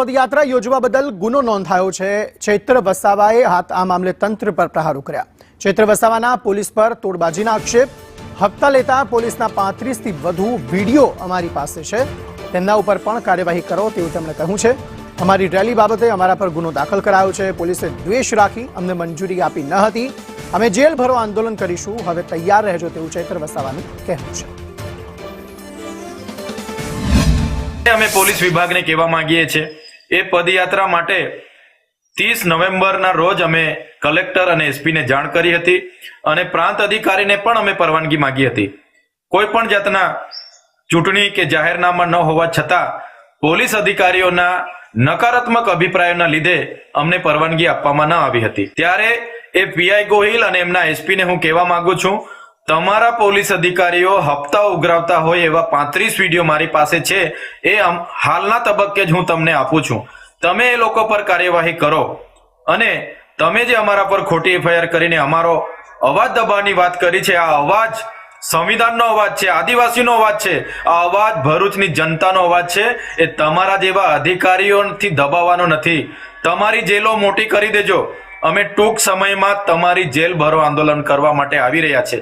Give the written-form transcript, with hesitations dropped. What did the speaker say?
પદયાત્રા યોજવા બદલ ગુનો નોંધાયો છે। ચૈત્ર વસાવાએ આ મામલે તંત્ર પર પ્રહારો કર્યા। ચૈત્ર વસાવાના પોલીસ પર તોડબાજીના આક્ષેપ। હપ્તા લેતા પોલીસના 35 થી વધુ વિડીયો અમારી પાસે છે, તેમના ઉપર પણ કાર્યવાહી કરો તેવું તેમણે કહ્યું છે। અમારી રેલી બાબતે અમારા પર ગુનો દાખલ કરાયો છે। પોલીસે દ્વેષ રાખી અમને મંજૂરી આપી ન હતી। અમે જેલ ભરો આંદોલન કરીશું, હવે તૈયાર રહેજો તેવું ચૈત્ર વસાવાનું કહેવું છે। અમે પોલીસ વિભાગને કહેવા માંગીએ છીએ એ પદયાત્રા માટે 30 નવેમ્બરના રોજ અમે કલેક્ટર અને એસપીને જાણ કરી હતી અને પ્રાંત અધિકારીને પણ અમે પરવાનગી માંગી હતી। કોઈ પણ જાતના ચૂંટણી કે જાહેરનામા ન હોવા છતાં પોલીસ અધિકારીઓના નકારાત્મક અભિપ્રાયોના લીધે અમને પરવાનગી આપવામાં ન આવી હતી। ત્યારે એ પીઆઈ ગોહિલ અને એમના એસપીને હું કહેવા માંગુ છું, તમારા પોલીસ અધિકારીઓ હપ્તા ઉઘરાવતા હોય એવા 35 વિડીયો મારી પાસે છે, એ હાલના તબક્કે જ હું તમને આપું છું। તમે એ લોકો પર કાર્યવાહી કરો અને તમે જે અમારા પર ખોટી એફઆઈઆર કરીને અમારો અવાજ દબાવવાની વાત કરી છે, આ અવાજ સંવિધાનનો અવાજ છે, આદિવાસીનો અવાજ છે, આ અવાજ ભરૂચની જનતાનો અવાજ છે। એ તમારા જેવા અધિકારીઓથી દબાવવાનો નથી। તમારી જેલો મોટી કરી દેજો। અમે ટૂંક સમયમાં તમારી જેલ ભરો આંદોલન કરવા માટે આવી રહ્યા છે।